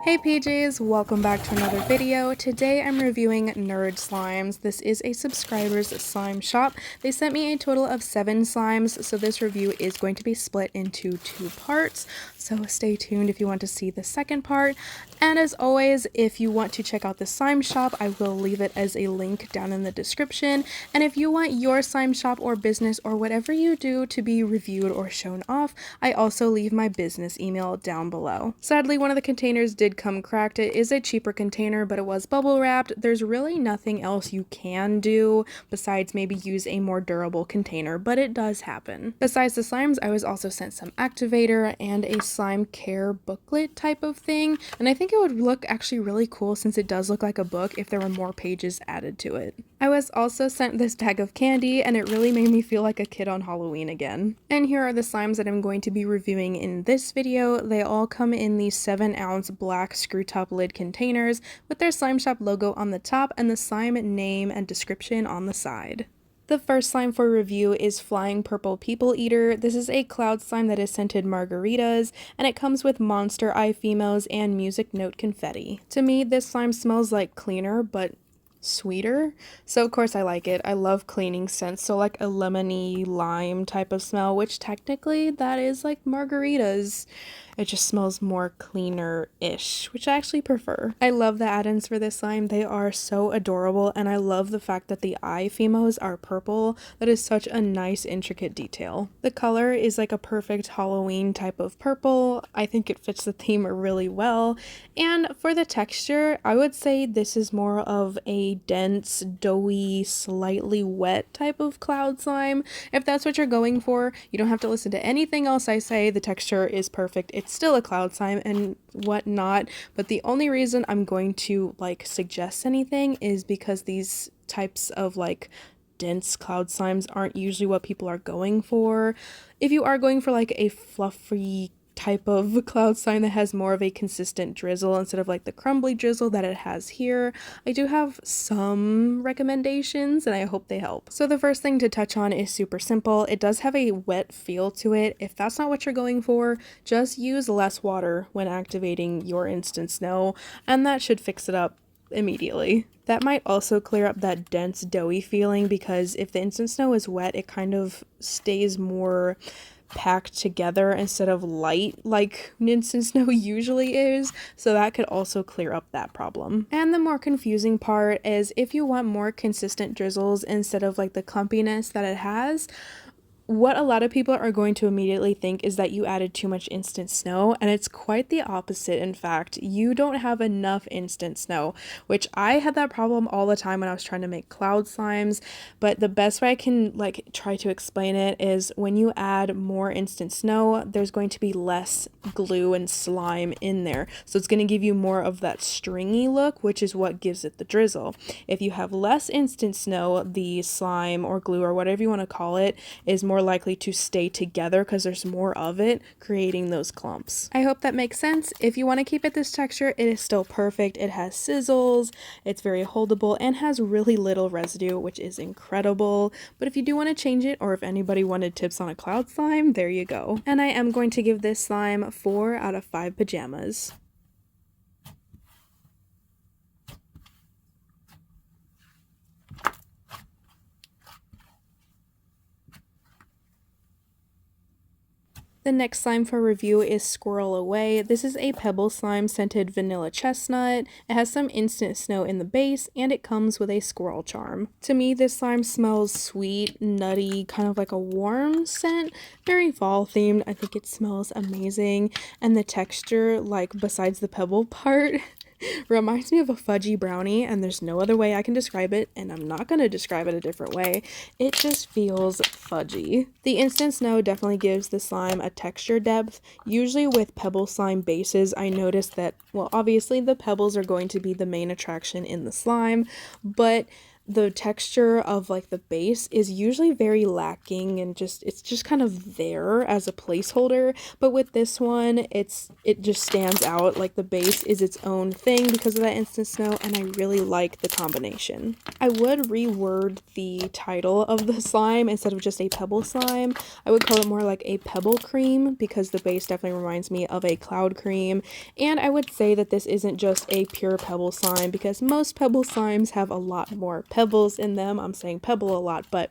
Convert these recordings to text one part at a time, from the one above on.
Hey PJs, welcome back to another video. Today I'm reviewing Nerd Slimes. This is a subscriber's slime shop. They sent me a total of 7 slimes, so this review is going to be split into 2 parts. So stay tuned if you want to see the second part. And as always, if you want to check out the slime shop, I will leave it as a link down in the description. And if you want your slime shop or business or whatever you do to be reviewed or shown off, I also leave my business email down below. Sadly, one of the containers did come cracked. It is a cheaper container, but it was bubble wrapped. There's really nothing else you can do besides maybe use a more durable container, but it does happen. Besides the slimes, I was also sent some activator and a slime care booklet type of thing, and I think it would look actually really cool since it does look like a book if there were more pages added to it. I was also sent this bag of candy, and it really made me feel like a kid on Halloween again. And here are the slimes that I'm going to be reviewing in this video. They all come in these 7-ounce black screw top lid containers with their slime shop logo on the top and the slime name and description on the side. The first slime for review is Flying Purple People Eater. This is a cloud slime that is scented margaritas, and it comes with monster eye females and music note confetti. To me, this slime smells like cleaner, but sweeter, so of course I like it. I love cleaning scents, so like a lemony lime type of smell, which technically that is like margaritas. It just smells more cleaner-ish, which I actually prefer. I love the add-ins for this slime. They are so adorable, and I love the fact that the eye females are purple. That is such a nice, intricate detail. The color is like a perfect Halloween type of purple. I think it fits the theme really well. And for the texture, I would say this is more of a dense, doughy, slightly wet type of cloud slime. If that's what you're going for, you don't have to listen to anything else I say. The texture is perfect. It's still a cloud slime and whatnot, but the only reason I'm going to like suggest anything is because these types of like dense cloud slimes aren't usually what people are going for. If you are going for like a fluffy type of cloud slime that has more of a consistent drizzle instead of like the crumbly drizzle that it has here, I do have some recommendations and I hope they help. So the first thing to touch on is super simple. It does have a wet feel to it. If that's not what you're going for, just use less water when activating your instant snow, and that should fix it up immediately. That might also clear up that dense doughy feeling, because if the instant snow is wet, it kind of stays more packed together instead of light like instant snow usually is, so that could also clear up that problem. And the more confusing part is if you want more consistent drizzles instead of like the clumpiness that it has, what a lot of people are going to immediately think is that you added too much instant snow, and it's quite the opposite. In fact, you don't have enough instant snow, which I had that problem all the time when I was trying to make cloud slimes. But the best way I can like try to explain it is when you add more instant snow, there's going to be less glue and slime in there, so it's going to give you more of that stringy look, which is what gives it the drizzle. If you have less instant snow, the slime or glue or whatever you want to call it is more likely to stay together because there's more of it, creating those clumps. I hope that makes sense. If you want to keep it this texture, it is still perfect. It has sizzles, it's very holdable, and has really little residue, which is incredible. But if you do want to change it, or if anybody wanted tips on a cloud slime, there you go. And I am going to give this slime 4 out of 5 pajamas. The next slime for review is Squirrel Away. This is a pebble slime scented vanilla chestnut. It has some instant snow in the base, and it comes with a squirrel charm. To me, this slime smells sweet, nutty, kind of like a warm scent, very fall themed. I think it smells amazing, and the texture, like besides the pebble part, reminds me of a fudgy brownie, and there's no other way I can describe it, and I'm not going to describe it a different way. It just feels fudgy. The instant snow definitely gives the slime a texture depth. Usually with pebble slime bases, I noticed that, well, obviously the pebbles are going to be the main attraction in the slime, but the texture of like the base is usually very lacking and it's just kind of there as a placeholder, but with this one it just stands out. Like the base is its own thing because of that instant snow, and I really like the combination. I would reword the title of the slime. Instead of just a pebble slime, I would call it more like a pebble cream, because the base definitely reminds me of a cloud cream. And I would say that this isn't just a pure pebble slime, because most pebble slimes have a lot more pebbles in them. I'm saying pebble a lot, but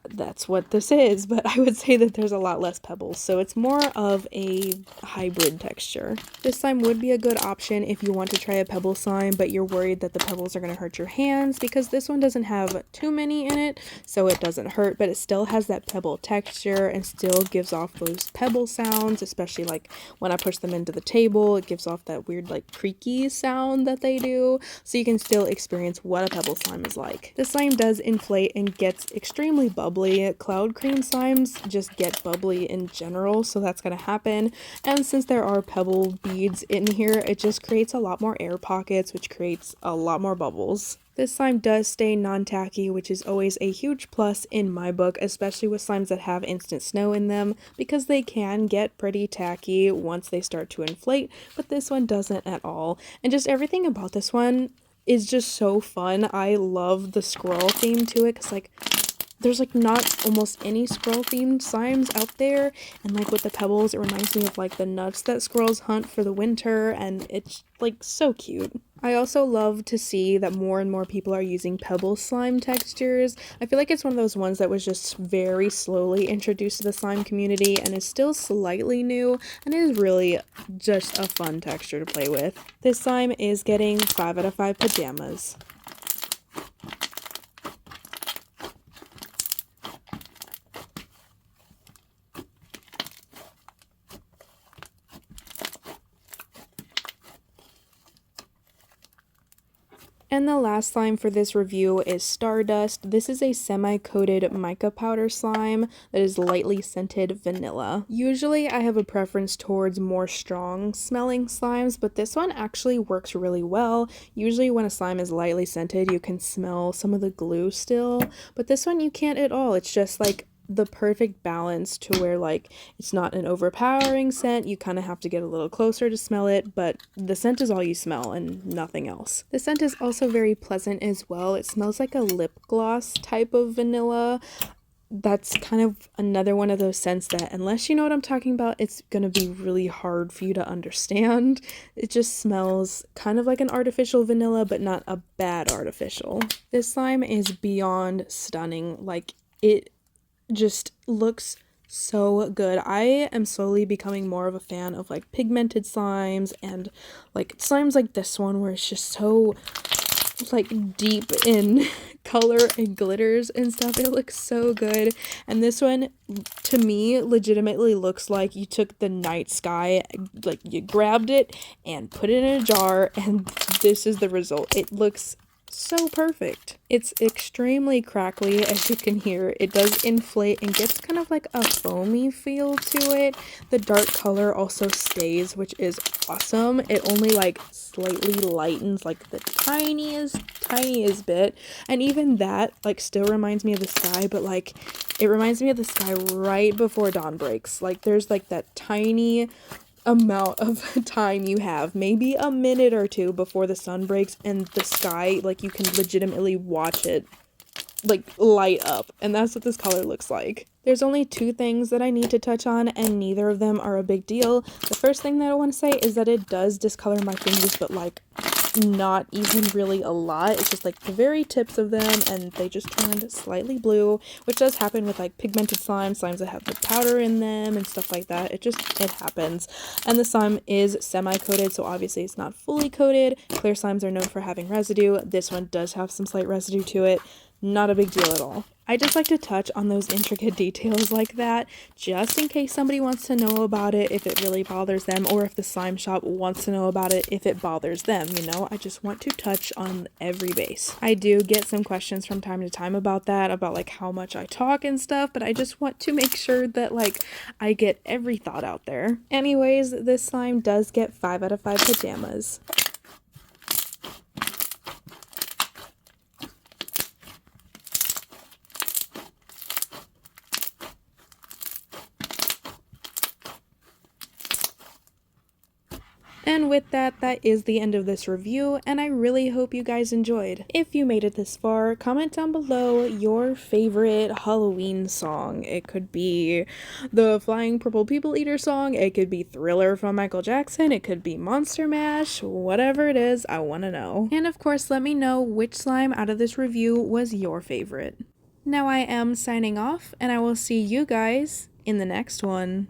that's what this is, but I would say that there's a lot less pebbles, so it's more of a hybrid texture. This slime would be a good option if you want to try a pebble slime, but you're worried that the pebbles are going to hurt your hands, because this one doesn't have too many in it, so it doesn't hurt, but it still has that pebble texture and still gives off those pebble sounds, especially like when I push them into the table. It gives off that weird like creaky sound that they do, so you can still experience what a pebble slime is like. This slime does inflate and gets extremely bubbly. Cloud cream slimes just get bubbly in general, so that's gonna happen. And since there are pebble beads in here, it just creates a lot more air pockets, which creates a lot more bubbles. This slime does stay non-tacky, which is always a huge plus in my book, especially with slimes that have instant snow in them, because they can get pretty tacky once they start to inflate, but this one doesn't at all. And just everything about this one is just so fun. I love the squirrel theme to it, because like there's like not almost any squirrel themed slimes out there, and like with the pebbles, it reminds me of like the nuts that squirrels hunt for the winter, and it's like so cute. I also love to see that more and more people are using pebble slime textures. I feel like it's one of those ones that was just very slowly introduced to the slime community and is still slightly new, and it is really just a fun texture to play with. This slime is getting 5 out of 5 pajamas. And the last slime for this review is Stardust. This is a semi-coated mica powder slime that is lightly scented vanilla. Usually I have a preference towards more strong smelling slimes, but this one actually works really well. Usually when a slime is lightly scented, you can smell some of the glue still, but this one you can't at all. It's just like the perfect balance to where like it's not an overpowering scent. You kind of have to get a little closer to smell it, but the scent is all you smell and nothing else. The scent is also very pleasant as well. It smells like a lip gloss type of vanilla. That's kind of another one of those scents that unless you know what I'm talking about, it's gonna be really hard for you to understand. It just smells kind of like an artificial vanilla, but not a bad artificial. This slime is beyond stunning. Like, it just looks so good. I am slowly becoming more of a fan of like pigmented slimes and like slimes like this one where it's just so like deep in color and glitters and stuff. It looks so good. And this one to me legitimately looks like you took the night sky, like you grabbed it and put it in a jar, and this is the result. It looks so perfect. It's extremely crackly, as you can hear. It does inflate and gets kind of like a foamy feel to it. The dark color also stays, which is awesome. It only like slightly lightens like the tiniest bit, and even that like still reminds me of the sky, but like it reminds me of the sky right before dawn breaks. Like there's like that tiny amount of time you have, maybe a minute or two before the sun breaks, and the sky, like you can legitimately watch it like light up, and that's what this color looks like. There's only 2 things that I need to touch on, and neither of them are a big deal. The first thing that I want to say is that it does discolor my fingers, but like not even really a lot. It's just like the very tips of them, and they just turned slightly blue, which does happen with like pigmented slimes that have the powder in them and stuff like that. It happens. And the slime is semi-coated, so obviously it's not fully coated. Clear slimes are known for having residue. This one does have some slight residue to it. Not a big deal at all. I just like to touch on those intricate details like that, just in case somebody wants to know about it if it really bothers them, or if the slime shop wants to know about it if it bothers them, you know? I just want to touch on every base. I do get some questions from time to time about that, about like how much I talk and stuff, but I just want to make sure that like I get every thought out there. Anyways, this slime does get 5 out of 5 pajamas. And with that, that is the end of this review, and I really hope you guys enjoyed. If you made it this far, comment down below your favorite Halloween song. It could be the Flying Purple People Eater song, it could be Thriller from Michael Jackson, it could be Monster Mash, whatever it is, I want to know. And of course, let me know which slime out of this review was your favorite. Now I am signing off, and I will see you guys in the next one.